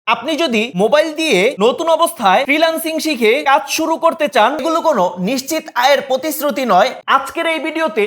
আপনি যদি মোবাইল দিয়ে নতুন অবস্থায় ফ্রিল্যান্সিং শিখে কাজ শুরু করতে চান, এগুলো কোনো নিশ্চিত আয়ের প্রতিশ্রুতি নয়। আজকের এই ভিডিওতে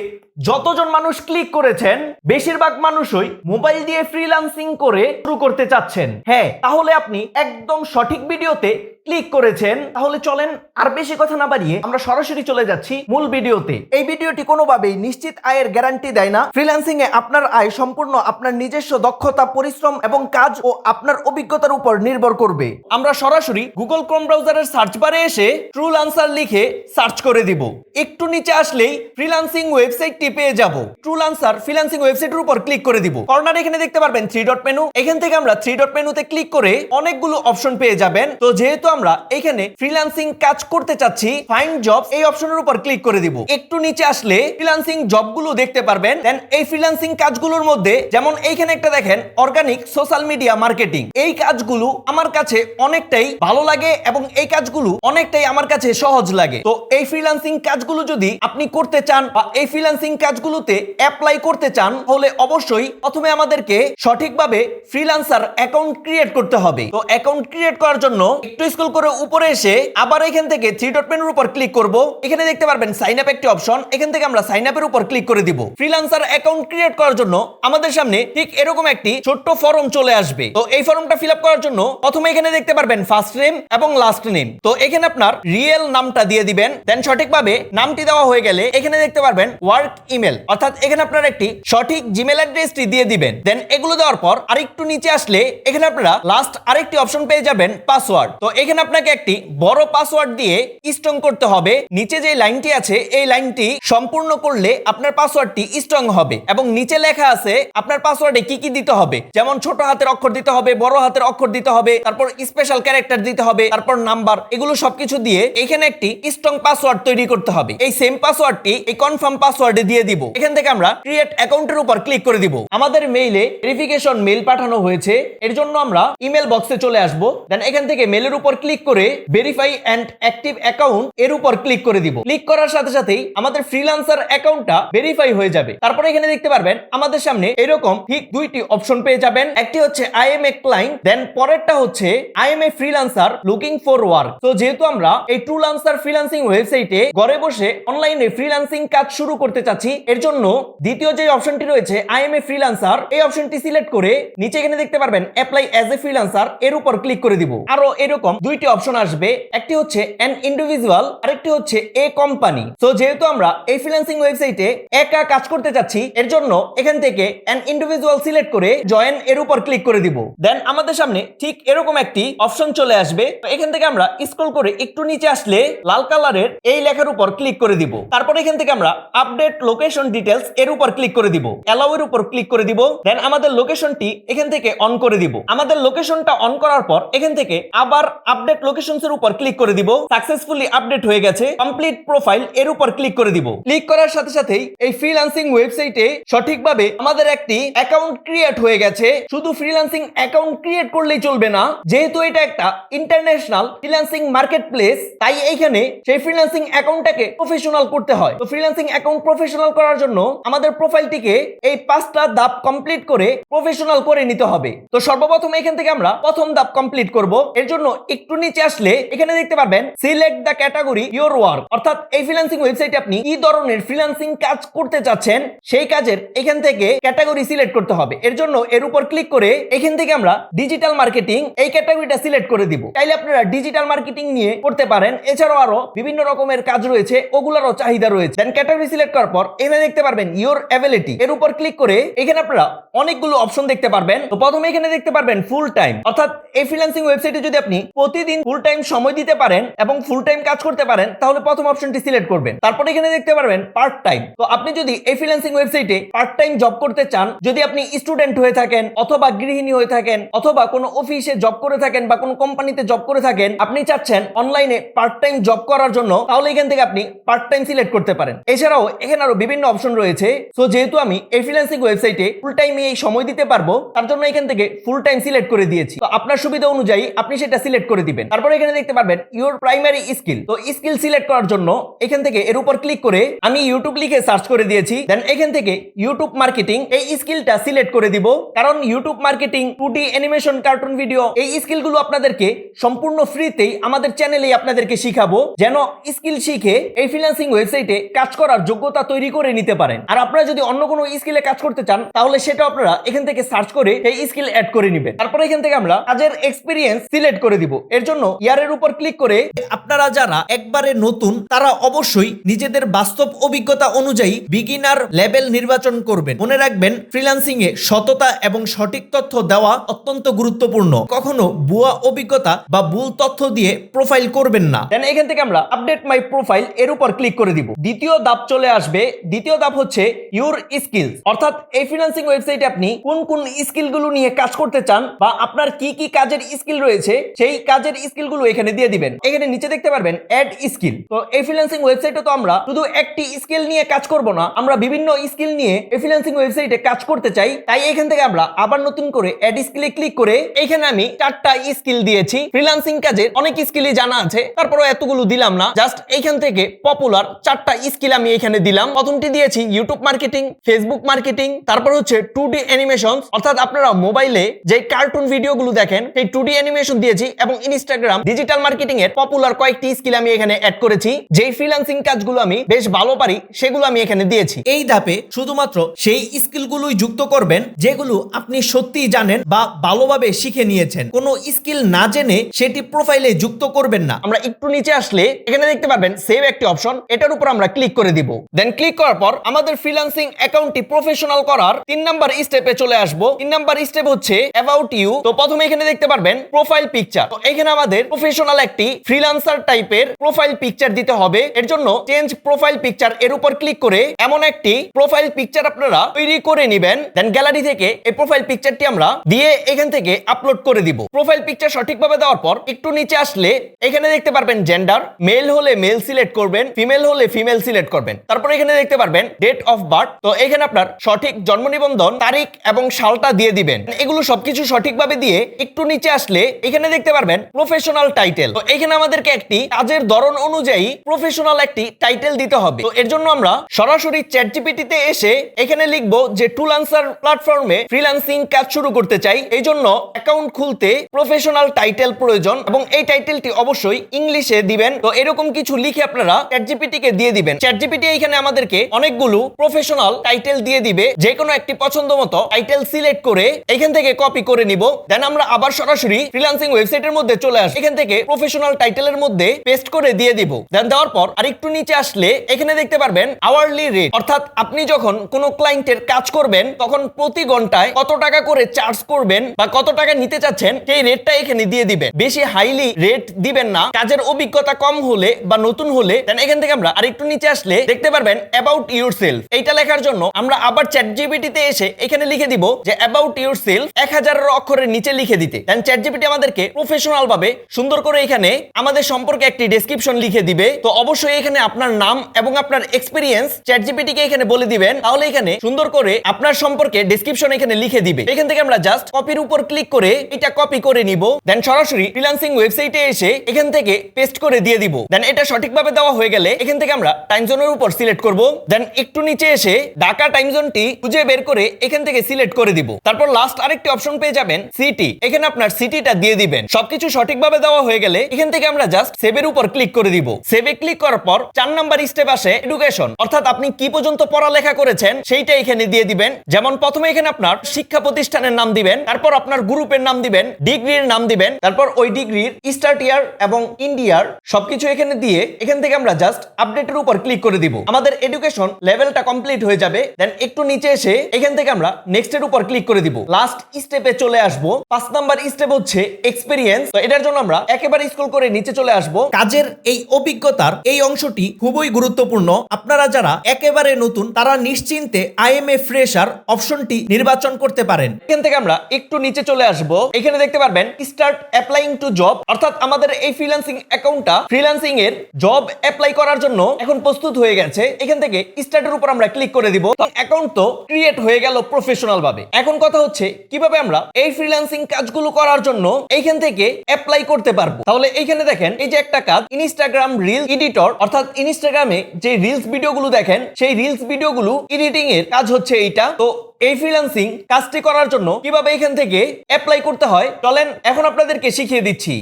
যতজন মানুষ ক্লিক করেছেন, বেশিরভাগ মানুষই মোবাইল দিয়ে ফ্রিল্যান্সিং করে শুরু করতে চাচ্ছেন। হ্যাঁ, তাহলে আপনি একদম সঠিক ভিডিওতে ক্লিক করেছেন। তাহলে চলেন আর বেশি কথা না বাড়িয়ে আমরা সরাসরি চলে যাচ্ছি মূল ভিডিওতে। এই ভিডিওটি কোনোভাবেই নিশ্চিত আয়ের গ্যারান্টি দেয় না। ফ্রিল্যান্সিং এ আপনার আয় সম্পূর্ণ আপনার নিজস্ব দক্ষতা, পরিশ্রম এবং কাজ ও আপনার অভিজ্ঞতার উপর নির্ভর করবে। আমরা সরাসরি গুগল ক্রোম ব্রাউজারের সার্চ বারে এসে ট্রুলান্সার লিখে সার্চ করে দিব। একটু নিচে আসলেই ফ্রিল্যান্সিং ওয়েবসাইটটি পেয়ে যাব। ট্রুলান্সার ফ্রিল্যান্সিং ওয়েবসাইটের উপর ক্লিক করে দিব। কর্নারে এখানে দেখতে পারবেন 3 ডট মেনু। এখান থেকে আমরা 3 ডট মেনুতে ক্লিক করে অনেকগুলো অপশন পেয়ে যাবেন। তো যেহেতু আমরা এখানে ফ্রিল্যান্সিং কাজ করতে চাচ্ছি, ফাইন্ড জবস এই অপশনের উপর ক্লিক করে দিব। একটু নিচে আসলে ফ্রিল্যান্সিং জবগুলো দেখতে পারবেন। দেন এই ফ্রিল্যান্সিং কাজগুলোর মধ্যে যেমন এইখানে একটা দেখেন অর্গানিক সোশ্যাল মিডিয়া মার্কেটিং, এই কাজগুলো আমার কাছে অনেকটাই ভালো লাগে এবং এই কাজগুলো অনেকটাই আমার কাছে সহজ লাগে। তো এই ফ্রিল্যান্সিং কাজগুলো যদি আপনি করতে চান বা এই ফ্রিল্যান্সিং কাজগুলোতে অ্যাপ্লাই করতে চান, তাহলে অবশ্যই প্রথমে আমাদেরকে সঠিকভাবে ফ্রিল্যান্সার অ্যাকাউন্ট ক্রিয়েট করতে হবে। তো অ্যাকাউন্ট ক্রিয়েট করার জন্য একটু স্ক্রল করে উপরে এসে আবার এখান থেকে 3 ডট মেনুর উপর ক্লিক করব। এখানে দেখতে পারবেন সাইন আপ একটি অপশন। এখান থেকে আমরা সাইন আপের উপর ক্লিক করে দিব। ফ্রিল্যান্সার অ্যাকাউন্ট ক্রিয়েট করার জন্য আমাদের সামনে ঠিক এরকম একটি ছোট্ট ফর্ম চলে আসবে। তো এই ফর্মটা ফিল আপ করার জন্য প্রথমে এখানে দেখতে পারবেন ফার্স্ট নেম এবং লাস্ট নেম। তো এখানে আপনার রিয়েল নামটা দিয়ে দিবেন। দেন সঠিকভাবে নামটি দেওয়া হয়ে গেলে এখানে দেখতে পারবেন ওয়ার্ক ইমেল, অর্থাৎ এখানে আপনার একটি সঠিক জিমেল অ্যাড্রেসটি দিয়ে দিবেন। দেন এগুলো দেওয়ার পর আরেকটু নিচে আসলে এখানে আপনারা লাস্ট আরেকটি অপশন পেয়ে যাবেন পাসওয়ার্ড। তো এখানে আপনাকে একটি বড় পাসওয়ার্ড দিয়ে স্ট্রং করতে হবে। নিচে যে লাইনটি আছে এই লাইনটি সম্পূর্ণ করলে আপনার পাসওয়ার্ডটি স্ট্রং হবে এবং নিচে লেখা আছে আপনার পাসওয়ার্ডে কি কি দিতে হবে, যেমন ছোট হাতের অক্ষর দিতে হবে, বড় হাতের অক্ষর দিতে হবে, তারপর স্পেশাল ক্যারেক্টার দিতে হবে, তারপর নাম্বার, এগুলো সবকিছু দিয়ে এখানে একটি স্ট্রং পাসওয়ার্ড তৈরি করতে হবে। এই সেম পাসওয়ার্ডটি এই কনফার্ম পাসওয়ার্ডে দিয়ে দিব। এখান থেকে আমরা ক্রিয়েট অ্যাকাউন্টের উপর ক্লিক করে দিব। আমাদের মেইলে ভেরিফিকেশন মেইল পাঠানো হয়েছে, এর জন্য আমরা ইমেল বক্সে চলে আসব। দেন এখান থেকে মেইলের উপর ক্লিক করে ভেরিফাই এন্ড অ্যাক্টিভ অ্যাকাউন্ট এর উপর ক্লিক করে দিব। ক্লিক করার সাথে সাথেই আমাদের ফ্রিল্যান্সার অ্যাকাউন্টটা ভেরিফাই হয়ে যাবে। তারপরে এখানে দেখতে পারবেন আমাদের সামনে এরকম ঠিক দুইটি অপশন পেয়ে যাবেন। একটি হচ্ছে আই এম এ ক্লায়েন্ট, দেন পরেরটা হচ্ছে I M a freelancer looking for work. তো যেহেতু আমরা এই ট্রুলান্সার ফ্রিল্যান্সিং ওয়েবসাইটে ঘরে বসে অনলাইনে ফ্রিল্যান্সিং কাজ শুরু করতে চাচ্ছি, এর জন্য দ্বিতীয় যে অপশনটি রয়েছে আই এম এ ফ্রিল্যান্সার, এই অপশনটি সিলেক্ট করে নিচে এখানে দেখতে পারবেন অ্যাপ্লাই অ্যাজ এ ফ্রিল্যান্সার এর উপর ক্লিক করে দিব। আরো এরকম দুইটি অপশন আসবে, একটি হচ্ছে অ্যান ইন্ডিভিজুয়াল, আরেকটি হচ্ছে এ কোম্পানি। তো যেহেতু আমরা এই ফ্রিল্যান্সিং ওয়েবসাইটে একা কাজ করতে চাচ্ছি, এর জন্য এখান থেকে অ্যান ইন্ডিভিজুয়াল সিলেক্ট করে জয়েন এর উপর ক্লিক করে দিব। দেন আমাদের সামনে ঠিক এরকম একটি অপশন চলে আসবে। তো এখান থেকে আমরা স্ক্রল করে একটু নিচে আসলে লাল কালারের এই লেখার উপর ক্লিক করে দিব। তারপর এখান থেকে আমরা আপডেট লোকেশন ডিটেলস এর উপর ক্লিক করে দিব, অ্যালাউ এর উপর ক্লিক করে দিব। দেন আমাদের লোকেশনটি এখান থেকে অন করে দিব। আমাদের লোকেশনটা অন করার পর এখান থেকে আবার আপডেট লোকেশনস এর উপর ক্লিক করে দিব। সাকসেসফুলি আপডেট হয়ে গেছে। কমপ্লিট প্রোফাইল এর উপর ক্লিক করে দিব। ক্লিক করার সাথে সাথেই এই ফ্রিল্যান্সিং ওয়েবসাইটে সঠিকভাবে আমাদের একটি অ্যাকাউন্ট ক্রিয়েট হয়ে গেছে। শুধু ফ্রিল্যান্সিং অ্যাকাউন্ট ক্রিয়েট করলেই চলবে না, যেহেতু এটা একটা ইন্টারন্যাশনাল ফ্রিল্যান্সিং মার্কেট প্লেস, তাই এইখানে সেই ফ্রিল্যান্সিং অ্যাকাউন্টটাকে প্রফেশনাল করতে হয়। তো ফ্রিল্যান্সিং অ্যাকাউন্ট প্রফেশনাল করার জন্য আমাদের প্রোফাইলটিকে এই 5টা ধাপ কমপ্লিট করে প্রফেশনাল করে নিতে হবে। তো সর্বপ্রথম এখান থেকে আমরা প্রথম ধাপ কমপ্লিট করব। এর জন্য একটু নিচে আসলে এখানে দেখতে পারবেন select the category your work, অর্থাৎ এই ফ্রিল্যান্সিং ওয়েবসাইটে আপনি কি ধরনের ফ্রিল্যান্সিং কাজ করতে চাচ্ছেন সেই কাজের এখান থেকে ক্যাটাগরি সিলেক্ট করতে হবে। এর জন্য এর উপর ক্লিক করে এখান থেকে আমরা ডিজিটাল মার্কেটিং এই ক্যাটাগরিটা সিলেক্ট করে দিব। চাইলে আপনারা ডিজিটাল মার্কেটিং নিয়ে করতে পারেন, এছাড়াও আরো বিভিন্ন রকমের কাজ রয়েছে, ওগুলোরও চাহিদা রয়েছে। দেন ক্যাটাগরি সিলেক্ট করার পর এখানে দেখতে পারবেন ইওর অ্যাবিলিটি এর উপর ক্লিক করে এখানে আপনারা অনেকগুলো অপশন দেখতে পারবেন। তো প্রথমে এখানে দেখতে পারবেন ফুল টাইম, অর্থাৎ এই ফ্রিল্যান্সিং ওয়েবসাইটে যদি আপনি প্রতিদিন ফুল টাইম সময় দিতে পারেন এবং ফুল টাইম কাজ করতে পারেন, তাহলে প্রথম অপশনটি সিলেক্ট করবেন। তারপর এখানে দেখতে পারবেন পার্ট টাইম। তো আপনি যদি এই ফ্রিল্যান্সিং ওয়েবসাইটে পার্ট টাইম জব করতে চান, যদি আপনি স্টুডেন্ট হয়ে থাকেন অথবা গৃহিণী হয়ে থাকেন অথবা কোনো অফিসে জব করে থাকেন বা কোনো কোম্পানিতে জব করে থাকেন, আপনি চাচ্ছেন অনলাইনে পার্ট টাইম জব করার জন্য, তাহলে এখান থেকে আপনি পার্ট টাইম সিলেক্ট করতে পারেন। এছাড়াও এখানে আরো বিভিন্ন অপশন রয়েছে। সো যেহেতু আমি এই ফ্রিল্যান্সিং ওয়েবসাইটে ফুল টাইমে এই সময় দিতে পারবো, তার জন্য এখান থেকে ফুল টাইম সিলেক্ট করে দিয়েছি। তো আপনার সুবিধা অনুযায়ী আপনি সেটা সিলেক্ট করে দিবেন। দিবেন। তারপর এখানে দেখতে পারবেন ইউর প্রাইমারি স্কিল। তো স্কিল সিলেক্ট করার জন্য এখান থেকে এর উপর ক্লিক করে আমি ইউটিউব লিখে সার্চ করে দিয়েছি। দেন এখান থেকে ইউটিউব মার্কেটিং এই স্কিলটা সিলেক্ট করে দিব, কারণ YouTube marketing, 2D animation, cartoon video এই স্কিলগুলো আপনাদেরকে সম্পূর্ণ ফ্রিতেই আমাদের চ্যানেলেই আপনাদেরকে শিখাবো, যেন স্কিল শিখে এই ফ্রিল্যান্সিং ওয়েবসাইটে কাজ করার যোগ্যতা তৈরি করে নিতে পারেন। আর আপনারা যদি অন্য কোনো স্কিলে কাজ করতে চান তাহলে সেটা আপনারা এখান থেকে সার্চ করে এই স্কিল অ্যাড করে নেবেন। তারপর এখান থেকে আমরা কাজের এক্সপিরিয়েন্স সিলেক্ট করে দিব। এর জন্য ইয়ারের উপর ক্লিক করে আপনারা যারা একবারে নতুন তারা অবশ্যই নিজেদের বাস্তব অভিজ্ঞতা অনুযায়ী বিগিনার লেভেল নির্বাচন করবেন। মনে রাখবেন ফ্রিল্যান্সিং এ সততা এবং সঠিক তথ্য দেওয়া অত্যন্ত গুরুত্বপূর্ণ। কখনো ভুয়া অভিজ্ঞতা বা ভুল তথ্য দিয়ে প্রোফাইল করবেন না। দেন এখান থেকে আমরা আপডেট মাই প্রোফাইল এর উপর ক্লিক করে দিব। দ্বিতীয় ধাপ চলে আসবে। দ্বিতীয় ধাপ হচ্ছে ইউর স্কিলস, অর্থাৎ এই ফ্রিল্যান্সিং ওয়েবসাইটে আপনি কোন কোন স্কিলগুলো নিয়ে কাজ করতে চান বা আপনার কি কি কাজের স্কিল রয়েছে সেই কাজের স্কিলগুলো এখানে দিয়ে দিবেন। এখানে নিচে দেখতে পারবেন অ্যাড স্কিল। তো এই ফ্রিল্যান্সিং ওয়েবসাইটে তো আমরা শুধু একটি স্কিল নিয়ে কাজ করব না, আমরা বিভিন্ন স্কিল নিয়ে এই ফ্রিল্যান্সিং ওয়েবসাইটে কাজ করতে চাই। তাই এখান থেকে আমরা আবার নতুন করে অ্যাড স্কিলে ক্লিক করে এখানে আমি 4টা স্কিল দিয়েছি। ফ্রিল্যান্সিং কাজের অনেক স্কিলই জানা আছে, তারপরে এতগুলো দিলাম না, জাস্ট এইখান থেকে পপুলার 4টা স্কিল আমি এখানে দিলাম। প্রথমটি দিয়েছি ইউটিউব মার্কেটিং, ফেসবুক মার্কেটিং, তারপর হচ্ছে 2D অ্যানিমেশন, অর্থাৎ আপনারা মোবাইলে যে কার্টুন ভিডিওগুলো দেখেন সেই 2D অ্যানিমেশন দিয়েছি, এবং ইনস্টাগ্রাম ডিজিটাল মার্কেটিং এর পপুলার কয়েকটি স্কিল আমি এখানে অ্যাড করেছি। যেই ফ্রিল্যান্সিং কাজগুলো আমি বেশ ভালো পারি সেগুলো আমি এখানে দিয়েছি। এই ধাপে শুধুমাত্র সেই স্কিলগুলোই যুক্ত করবেন যেগুলো আপনি সত্যিই জানেন বা ভালোভাবে শিখে নিয়েছেন। কোনো স্কিল না জেনে সেটি প্রোফাইলে যুক্ত করবেন না। আমরা একটু নিচে আসলে এখানে দেখতে পারবেন সেভ একটি অপশন, এটার উপর আমরা ক্লিক করে দিব। দেন ক্লিক করার পর আমাদের ফ্রিল্যান্সিং অ্যাকাউন্টটি প্রফেশনাল করার 3 নাম্বার স্টেপে চলে আসবো। 3 নাম্বার স্টেপ হচ্ছে অ্যাবাউট ইউ। তো প্রথমে এখানে দেখতে পারবেন প্রোফাইল পিকচার। তো এখানে আমাদের প্রফেশনাল একটি ফ্রিল্যান্সার টাইপের প্রোফাইল পিকচার দিতে হবে। এর জন্য চেঞ্জ প্রোফাইল পিকচার এর উপর ক্লিক করে এমন একটি প্রোফাইল পিকচার আপনারা তৈরি করে নেবেন। দেন গ্যালারি থেকে এই প্রোফাইল পিকচারটি আমরা দিয়ে এখান থেকে আপলোড করে দিব। প্রোফাইল পিকচার সঠিকভাবে দেওয়ার পর একটু নিচে আসলে এখানে দেখতে পারবেন জেন্ডার, মেল হলে মেল সিলেক্ট করবেন, ফিমেল হলে ফিমেল সিলেক্ট করবেন। তারপর এখানে দেখতে পারবেন ডেট অফ বার্থ। তো এখানে আপনার সঠিক জন্ম নিবন্ধন তারিখ এবং সালটা দিয়ে দিবেন। এগুলো সবকিছু সঠিকভাবে দিয়ে একটু নিচে আসলে এখানে দেখতে পারবেন প্রফেশনাল টাইটেল। তো এখানে আমাদেরকে একটি কাজের ধরন অনুযায়ী প্রফেশনাল একটি টাইটেল দিতে হবে। তো এর জন্য আমরা সরাসরি চ্যাটজিপিটিতে এসে এখানে লিখবো যে টুলান্সার প্ল্যাটফর্মে ফ্রিল্যান্সিং কাজ শুরু করতে চাই, এই জন্য অ্যাকাউন্ট খুলতে প্রফেশনাল টাইটেল প্রয়োজন এবং এই টাইটেলটি অবশ্যই ইংলিশে দিবেন। তো এরকম কিছু লিখে আপনারা চ্যাটজিপিটি কে দিয়ে দিবেন। চ্যাটজিপিটি এখানে আমাদেরকে অনেকগুলো প্রফেশনাল টাইটেল দিয়ে দিবে। যে কোনো একটি পছন্দ মতো টাইটেল সিলেক্ট করে এখান থেকে কপি করে নিব। দেন আমরা আবার সরাসরি ফ্রিল্যান্সিং ওয়েবসাইটের মধ্যে চলে আসি। এখান থেকে প্রফেশনাল টাইটেলের মধ্যে পেস্ট করে দিয়ে দিব। দেন দেওয়ার পর আরেকটু নিচে আসলে এখানে দেখতে পারবেন আওয়ারলি রেট, অর্থাৎ আপনি যখন কোনো ক্লায়েন্টের কাজ করবেন তখন প্রতি ঘন্টায় কত টাকা করে চার্জ করবেন বা কত টাকা নিতে চাচ্ছেন সেই রেটটা এখানে দিয়ে দিবেন। বেশি হাইলি রেট দিবেন না, কাজের অভিজ্ঞতা কম হলে বা নতুন হলে। দেন এখান থেকে আমরা আরেকটু নিচে আসলে দেখতে পারবেন অ্যাবাউট ইউরসেলফ। এইটা লেখার জন্য আমরা আবার চ্যাটজিপিটিতে এসে এখানে লিখে দিব যে অ্যাবাউট ইউরসেলফ 1000 অক্ষরের নিচে লিখে দিতে। দেন চ্যাটজিপিটি আমাদেরকে প্রফেশনাল ভাবে সুন্দর করে এখানে আমাদের সম্পর্কে একটি ডেসক্রিপশন লিখে দিবে। তো অবশ্যই এখানে আপনার নাম এবং আপনার এক্সপেরিয়েন্স চ্যাটজিপিটি কে এখানে বলে দিবেন, তাহলে এখানে সুন্দর করে আপনার সম্পর্কে ডেসক্রিপশন এখানে লিখে দিবে। এখান থেকে আমরা জাস্ট কপির উপর ক্লিক করে এটা কপি করে নিব। দেন সরাসরি ফ্রিল্যান্সিং ওয়েবসাইটে এসে এখান থেকে পেস্ট করে দিয়ে দিব। দেন এটা সঠিকভাবে দেওয়া হয়ে গেলে এখান থেকে আমরা টাইম জোনের উপর সিলেক্ট করব। দেন একটু নিচে এসে ঢাকা টাইম জোনটি খুঁজে বের করে এখান থেকে সিলেক্ট করে দিব। তারপর লাস্ট আরেকটি অপশন পেয়ে যাবেন সিটি। এখানে আপনার সিটিটা দিয়ে দিবেন। সবকিছু সঠিকভাবে দেওয়া হয়ে গেলে এখান থেকে আমরা জাস্ট সেভের উপর ক্লিক করে দিব। সেভে ক্লিক করার পর 4 নাম্বার স্টেপ আসে এডুকেশন, অর্থাৎ আপনি কি পর্যন্ত পড়ালেখা করেছেন সেইটা এখানে দিয়ে দিবেন। যেমন প্রথমে এখানে আপনার শিক্ষা প্রতিষ্ঠানের নাম দিবেন, তারপর আপনার গ্রুপের নাম দিবেন, ডিগ্রির নাম দিবেন, তারপর ওই ডিগ্রির স্টার্ট ইয়ার এবং এন্ড ইয়ার সবকিছু এখানে দিয়ে এখান থেকে আমরা জাস্ট আপডেটের উপর ক্লিক করে দিব। আমাদের এডুকেশন লেভেলটা কমপ্লিট হয়ে যাবে। দেন একটু নিচে এসে এখান থেকে আমরা নেক্সট এর উপর ক্লিক করে দিব। লাস্ট স্টেপে চলে আসব। 5 নাম্বার স্টেপ হচ্ছে এক্সপেরিয়েন্স। তো এটার জন্য আমরা একেবারে স্ক্রল করে নিচে চলে আসব। কাজের এই অভিজ্ঞতার এই অংশটি খুবই গুরুত্বপূর্ণ। আপনারা যারা একেবারে নতুন তারা নিশ্চিন্তে আই এম এ ফ্রেশার অপশনটি নির্বাচন করতে পারেন। এখান থেকে আমরা একটু নিচে চলে আসব। এখানে দেখতে পারবেন স্টার্ট অ্যাপ্লাইং টু জব, অর্থাৎ আমাদের এই ফ্রিল্যান্সিং অ্যাকাউন্টটা ফ্রিল্যান্সিং এর জব অ্যাপ্লাই করার জন্য এখন প্রস্তুত হয়ে গেছে। এখান থেকে স্টার্টের উপর আমরা ক্লিক করে দিব। অ্যাকাউন্ট তো ক্রিয়েট হয়ে গেল প্রফেশনাল ভাবে। এখন কথা হচ্ছে কিভাবে আমরা এই ফ্রিল্যান্সিং কাজগুলো করার জন্য এইখান থেকে অ্যাপ্লাই করতে পারবো। তাহলে এইখানে দেখেন এই যে একটা কাজ, ইনস্টাগ্রাম রিল এডিটর, অর্থাৎ ইনস্টাগ্রামে যে রিলস ভিডিওগুলো দেখেন সেই রিলস ভিডিওগুলো এডিটিং এর কাজ হচ্ছে এইটা। তো এই ফ্রিল্যান্সিং কাজটি করার জন্য কিভাবে এখান থেকে অ্যাপ্লাই করতে হয় চলেন এখন আপনাদেরকে শিখিয়ে দিচ্ছি।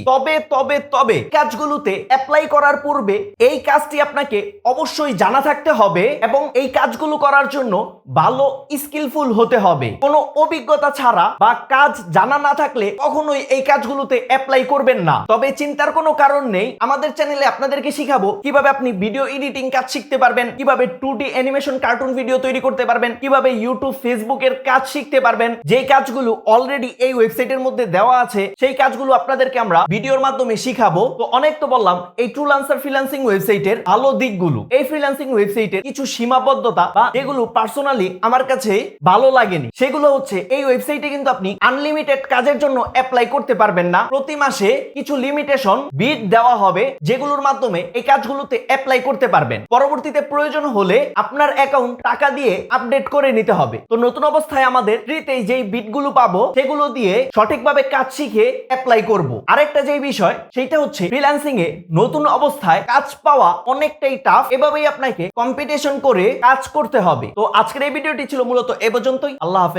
তবে কাজগুলোতে অ্যাপ্লাই করার পূর্বে এই কাজটি আপনাকে অবশ্যই জানা থাকতে হবে এবং এই কাজগুলো করার জন্য ভালো স্কিলফুল হতে হবে। কোনো অভিজ্ঞতা ছাড়া বা কাজ জানা না থাকলে কখনোই এই কাজগুলোতে অ্যাপ্লাই করবেন না। তবে চিন্তার কোনো কারণ নেই, আমাদের চ্যানেলে আপনাদেরকে শিখাবো কিভাবে আপনি ভিডিও এডিটিং কাজ শিখতে পারবেন, কিভাবে 2D অ্যানিমেশন কার্টুন ভিডিও তৈরি করতে পারবেন, কিভাবে ইউটিউব ফেসবুকের কাজ শিখতে পারবেন। যে কাজগুলো অলরেডি এই ওয়েবসাইটের মধ্যে দেওয়া আছে সেই কাজগুলো আপনাদেরকে আমরা ভিডিওর মাধ্যমে শিখাবো। তো অনেক তো বললাম এই ট্রুলান্সার ফ্রিল্যান্সিং ওয়েবসাইটের ভালো দিকগুলো। এই ফ্রিল্যান্সিং ওয়েবসাইটের কিছু সীমাবদ্ধতা বা যেগুলো পার্সোনালি আমার কাছে ভালো লাগেনি সেগুলো হচ্ছে, এই ওয়েবসাইটে কিন্তু আপনি আনলিমিটেড কাজের জন্য অ্যাপ্লাই করতে পারবেন না। প্রতি মাসে কিছু লিমিটেশন বিট দেওয়া হবে যেগুলোর মাধ্যমে এই কাজগুলোতে অ্যাপ্লাই করতে পারবেন। পরবর্তীতে প্রয়োজন হলে আপনার অ্যাকাউন্ট টাকা দিয়ে আপডেট করে নিতে হবে। তো নতুন অবস্থায় আমাদের ফ্রিতে যেই বিটগুলো পাবো সেগুলো দিয়ে সঠিকভাবে কাজ শিখে অ্যাপ্লাই করব। আরেকটা যে বিষয় সেটা হচ্ছে ফ্রিল্যান্সিং এ নতুন অবস্থায় কাজ পাওয়া অনেকটাই টাফ, এভাবেই আপনাকে কম্পিটিশন করে কাজ করতে হবে। তো আজকের এই ভিডিওটি ছিল মূলত এ পর্যন্তই। আল্লাহ হাফেজ।